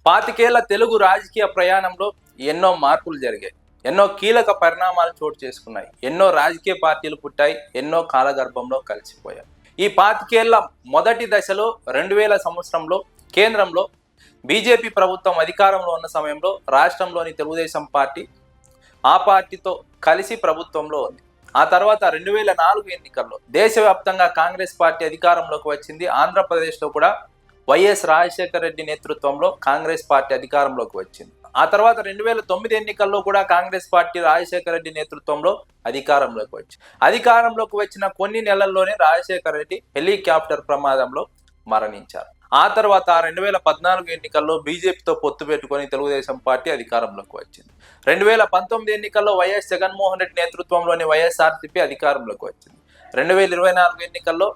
పాతికేళ్ల తెలుగు రాజకీయ ప్రయాణంలో ఎన్నో మార్పులు జరిగాయి. ఎన్నో కీలక పరిణామాలు చోటు చేసుకున్నాయి. ఎన్నో రాజకీయ పార్టీలు పుట్టాయి. ఎన్నో కాలగర్భంలో కలిసిపోయాయి. ఈ పాతికేళ్ల మొదటి దశలో 2000 సంవత్సరంలో కేంద్రంలో బీజేపీ ప్రభుత్వం అధికారంలో ఉన్న సమయంలో రాష్ట్రంలోని తెలుగుదేశం పార్టీ ఆ పార్టీతో కలిసి ప్రభుత్వంలో ఉంది. ఆ తర్వాత 2004 ఎన్నికల్లో దేశవ్యాప్తంగా కాంగ్రెస్ పార్టీ అధికారంలోకి వచ్చింది. ఆంధ్రప్రదేశ్లో కూడా వైఎస్ రాజశేఖర రెడ్డి నేతృత్వంలో కాంగ్రెస్ పార్టీ అధికారంలోకి వచ్చింది. ఆ తర్వాత 2009 ఎన్నికల్లో కూడా కాంగ్రెస్ పార్టీ రాజశేఖర రెడ్డి నేతృత్వంలో అధికారంలోకి వచ్చిన కొన్ని నెలల్లోనే రాజశేఖర రెడ్డి హెలికాప్టర్ ప్రమాదంలో మరణించారు. ఆ తర్వాత 2014 ఎన్నికల్లో బీజేపీతో పొత్తు పెట్టుకొని తెలుగుదేశం పార్టీ అధికారంలోకి వచ్చింది. 2019 ఎన్నికల్లో వైఎస్ జగన్మోహన్ రెడ్డి నేతృత్వంలోని వైఎస్ఆర్సీపీ అధికారంలోకి వచ్చింది. 2024 ఎన్నికల్లో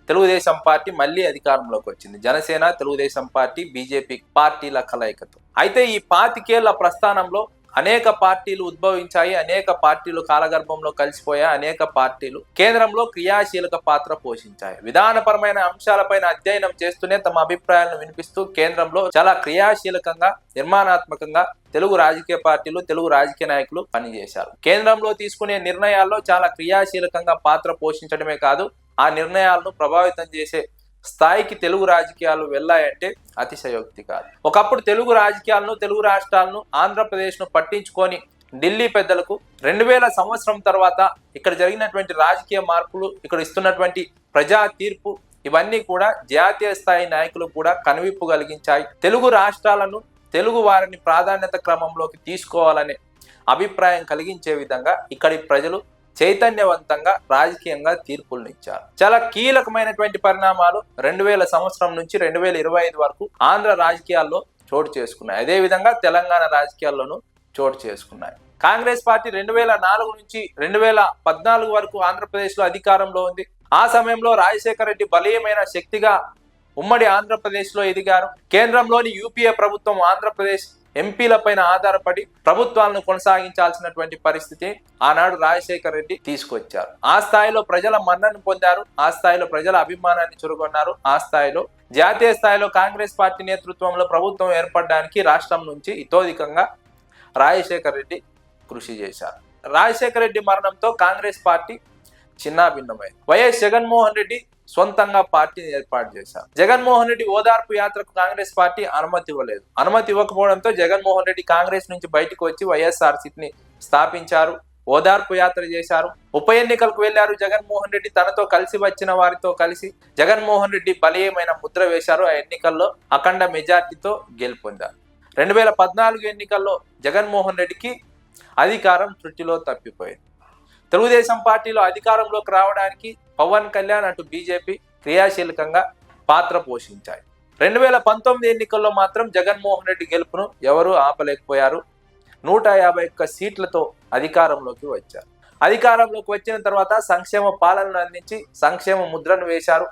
తెలుగుదేశం పార్టీ మళ్ళీ అధికారంలోకి వచ్చింది. జనసేన, తెలుగుదేశం పార్టీ, బీజేపీ పార్టీల కలయికతో. అయితే ఈ 25 ఏళ్ల ప్రస్థానంలో అనేక పార్టీలు ఉద్భవించాయి. అనేక పార్టీలు కాలగర్భంలో కలిసిపోయాయి. అనేక పార్టీలు కేంద్రంలో క్రియాశీలక పాత్ర పోషించాయి. విధానపరమైన అంశాలపైన అధ్యయనం చేస్తూనే తమ అభిప్రాయాలను వినిపిస్తూ కేంద్రంలో చాలా క్రియాశీలకంగా, నిర్మాణాత్మకంగా తెలుగు రాజకీయ పార్టీలు, తెలుగు రాజకీయ నాయకులు పనిచేశారు. కేంద్రంలో తీసుకునే నిర్ణయాల్లో చాలా క్రియాశీలకంగా పాత్ర పోషించడమే కాదు, ఆ నిర్ణయాలను ప్రభావితం చేసే స్థాయికి తెలుగు రాజకీయాలు వెళ్ళాయంటే అతిశయోక్తి కాదు. ఒకప్పుడు తెలుగు రాజకీయాలను, తెలుగు రాష్ట్రాలను, ఆంధ్రప్రదేశ్ను పట్టించుకొని ఢిల్లీ పెద్దలకు 2000 సంవత్సరం తర్వాత ఇక్కడ జరిగినటువంటి రాజకీయ మార్పులు, ఇక్కడ ఇస్తున్నటువంటి ప్రజా తీర్పు, ఇవన్నీ కూడా జాతీయ స్థాయి నాయకులు కూడా కనువిప్పు కలిగించాయి. తెలుగు రాష్ట్రాలను, తెలుగు వారిని ప్రాధాన్యత క్రమంలోకి తీసుకోవాలనే అభిప్రాయం కలిగించే విధంగా ఇక్కడి ప్రజలు చైతన్యవంతంగా రాజకీయంగా తీర్పులను ఇచ్చారు. చాలా కీలకమైనటువంటి పరిణామాలు 2000 సంవత్సరం నుంచి 2025 వరకు ఆంధ్ర రాజకీయాల్లో చోటు చేసుకున్నాయి. అదేవిధంగా తెలంగాణ రాజకీయాల్లోనూ చోటు చేసుకున్నాయి. కాంగ్రెస్ పార్టీ 2004 నుంచి 2014 వరకు ఆంధ్రప్రదేశ్లో అధికారంలో ఉంది. ఆ సమయంలో రాజశేఖర రెడ్డి బలీయమైన శక్తిగా ఉమ్మడి ఆంధ్రప్రదేశ్లో ఎదిగారు. కేంద్రంలోని యూపీఏ ప్రభుత్వం ఆంధ్రప్రదేశ్ ఎంపీల పైన ఆధారపడి ప్రభుత్వాలను కొనసాగించాల్సినటువంటి పరిస్థితి ఆనాడు రాజశేఖర రెడ్డి తీసుకొచ్చారు. ఆ స్థాయిలో ప్రజల మన్నను పొందారు. ఆ స్థాయిలో ప్రజల అభిమానాన్ని చురగొన్నారు. ఆ స్థాయిలో జాతీయ స్థాయిలో కాంగ్రెస్ పార్టీ నేతృత్వంలో ప్రభుత్వం ఏర్పడడానికి రాష్ట్రం నుంచి ఇతోధికంగా రాజశేఖర రెడ్డి కృషి చేశారు. రాజశేఖర రెడ్డి మరణంతో కాంగ్రెస్ పార్టీ చిన్నాభిన్నమైంది. వైఎస్ జగన్మోహన్ రెడ్డి సొంతంగా పార్టీని ఏర్పాటు చేశారు. జగన్మోహన్ రెడ్డి ఓదార్పు యాత్రకు కాంగ్రెస్ పార్టీ అనుమతి ఇవ్వలేదు. అనుమతి ఇవ్వకపోవడంతో జగన్మోహన్ రెడ్డి కాంగ్రెస్ నుంచి బయటకు వచ్చి వైఎస్ఆర్సీపీని స్థాపించారు. ఓదార్పు యాత్ర చేశారు. ఉప ఎన్నికలకు వెళ్లారు. జగన్మోహన్ రెడ్డి తనతో కలిసి వచ్చిన వారితో కలిసి జగన్మోహన్ రెడ్డి బలీయమైన ముద్ర వేశారు. ఆ ఎన్నికల్లో అఖండ మెజార్టీతో గెలుపొందారు. 2014 ఎన్నికల్లో జగన్మోహన్ రెడ్డికి అధికారం త్రుటిలో తప్పిపోయింది. తెలుగుదేశం పార్టీలో అధికారంలోకి రావడానికి పవన్ కళ్యాణ్, అటు బీజేపీ క్రియాశీలకంగా పాత్ర పోషించాయి. 2019 ఎన్నికల్లో మాత్రం జగన్మోహన్ రెడ్డి గెలుపును ఎవరూ ఆపలేకపోయారు. 151 సీట్లతో అధికారంలోకి వచ్చారు. అధికారంలోకి వచ్చిన తర్వాత సంక్షేమ పాలనను అందించి సంక్షేమ ముద్రను వేశారు.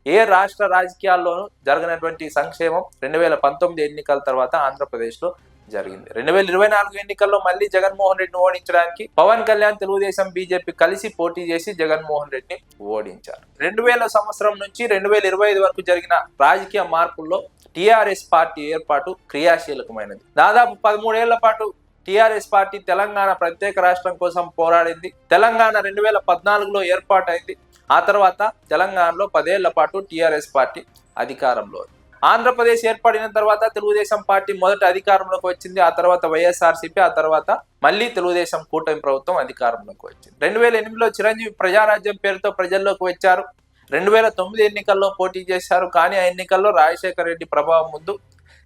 ఏ రాష్ట్ర రాజకీయాల్లోనూ జరగనటువంటి సంక్షేమం 2019 ఎన్నికల తర్వాత ఆంధ్రప్రదేశ్లో జరిగింది. 2024 ఎన్నికల్లో మళ్ళీ జగన్మోహన్ రెడ్డిని ఓడించడానికి పవన్ కళ్యాణ్, తెలుగుదేశం, బీజేపీ కలిసి పోటీ చేసి జగన్మోహన్ రెడ్డిని ఓడించారు. 2000 సంవత్సరం నుంచి 2025 వరకు జరిగిన రాజకీయ మార్పుల్లో టీఆర్ఎస్ పార్టీ ఏర్పాటు క్రియాశీలకమైనది. దాదాపు 13 ఏళ్ల పాటు టీఆర్ఎస్ పార్టీ తెలంగాణ ప్రత్యేక రాష్ట్రం కోసం పోరాడింది. తెలంగాణ 2014లో ఏర్పాటైంది. ఆ తర్వాత తెలంగాణలో 10 ఏళ్ల పాటు టీఆర్ఎస్ పార్టీ అధికారంలో. ఆంధ్రప్రదేశ్ ఏర్పడిన తర్వాత తెలుగుదేశం పార్టీ మొదట అధికారంలోకి వచ్చింది. ఆ తర్వాత వైఎస్ఆర్సీపీ, ఆ తర్వాత మళ్ళీ తెలుగుదేశం కూటమి ప్రభుత్వం అధికారంలోకి వచ్చింది. 2008లో చిరంజీవి ప్రజారాజ్యం పేరుతో ప్రజల్లోకి వచ్చారు. 2009 ఎన్నికల్లో పోటీ చేశారు. కానీ ఆ ఎన్నికల్లో రాజశేఖర రెడ్డి ప్రభావం ముందు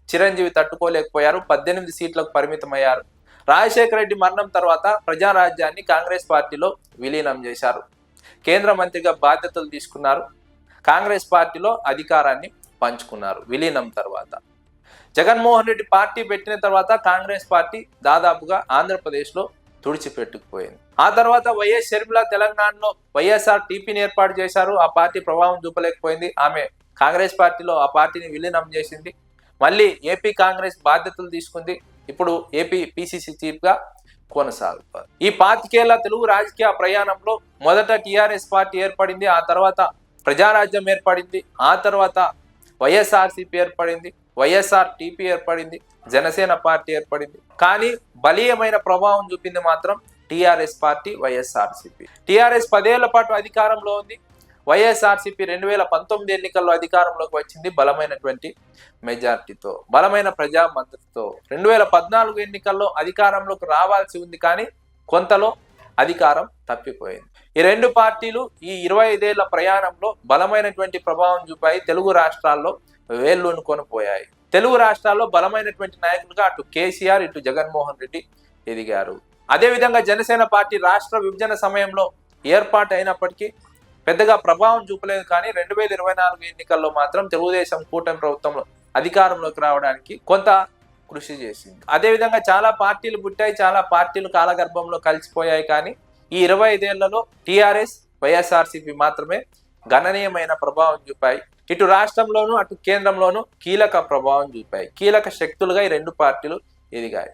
చిరంజీవి తట్టుకోలేకపోయారు. 18 సీట్లకు పరిమితమయ్యారు. రాజశేఖర రెడ్డి మరణం తర్వాత ప్రజారాజ్యాన్ని కాంగ్రెస్ పార్టీలో విలీనం చేశారు. కేంద్ర మంత్రిగా బాధ్యతలు తీసుకున్నారు. కాంగ్రెస్ పార్టీలో అధికారాన్ని పంచుకున్నారు. విలీనం తర్వాత జగన్మోహన్ రెడ్డి పార్టీ పెట్టిన తర్వాత కాంగ్రెస్ పార్టీ దాదాపుగా ఆంధ్రప్రదేశ్లో తుడిచిపెట్టుకుపోయింది. ఆ తర్వాత వైఎస్ షర్మిల తెలంగాణలో వైఎస్ఆర్ టీపీని ఏర్పాటు చేశారు. ఆ పార్టీ ప్రభావం చూపలేకపోయింది. ఆమె కాంగ్రెస్ పార్టీలో ఆ పార్టీని విలీనం చేసింది. మళ్ళీ ఏపీ కాంగ్రెస్ బాధ్యతలు తీసుకుంది. ఇప్పుడు ఏపీ పిసిసి చీఫ్గా కొనసాగుతారు. ఈ 25 ఏళ్ల తెలుగు రాజకీయ ప్రయాణంలో మొదట టీఆర్ఎస్ పార్టీ ఏర్పడింది. ఆ తర్వాత ప్రజారాజ్యం ఏర్పడింది. ఆ తర్వాత వైఎస్ఆర్సీపీ ఏర్పడింది. వైఎస్ఆర్ టీపీ ఏర్పడింది, జనసేన పార్టీ ఏర్పడింది. కానీ బలీయమైన ప్రభావం చూపింది మాత్రం టీఆర్ఎస్ పార్టీ, వైఎస్ఆర్సీపీ. టీఆర్ఎస్ 10 ఏళ్ల పాటు అధికారంలో ఉంది. వైఎస్ఆర్సీపీ 2019 ఎన్నికల్లో అధికారంలోకి వచ్చింది బలమైనటువంటి మెజార్టీతో, బలమైన ప్రజా మద్దతుతో. 2014 ఎన్నికల్లో అధికారంలోకి రావాల్సి ఉంది, కానీ కొంతలో అధికారం తప్పిపోయింది. ఈ రెండు పార్టీలు ఈ 25 ఏళ్ల ప్రయాణంలో బలమైనటువంటి ప్రభావం చూపాయి. తెలుగు రాష్ట్రాల్లో వేళ్ళూనుకొని పోయాయి. తెలుగు రాష్ట్రాల్లో బలమైనటువంటి నాయకులుగా అటు కేసీఆర్, ఇటు జగన్మోహన్ రెడ్డి ఎదిగారు. అదేవిధంగా జనసేన పార్టీ రాష్ట్ర విభజన సమయంలో ఏర్పాటు అయినప్పటికీ పెద్దగా ప్రభావం చూపలేదు. కానీ 2024 ఎన్నికల్లో మాత్రం తెలుగుదేశం కూటమి ప్రభుత్వంలో అధికారంలోకి రావడానికి కొంత కృషి చేసింది. అదేవిధంగా చాలా పార్టీలు పుట్టాయి, చాలా పార్టీలు కాలగర్భంలో కలిసిపోయాయి. కానీ ఈ 25 ఏళ్లలో టీఆర్ఎస్, వైఎస్ఆర్సీపీ మాత్రమే గణనీయమైన ప్రభావం చూపాయి. ఇటు రాష్ట్రంలోనూ అటు కేంద్రంలోనూ కీలక ప్రభావం చూపాయి. కీలక శక్తులుగా ఈ రెండు పార్టీలు ఎదిగాయి.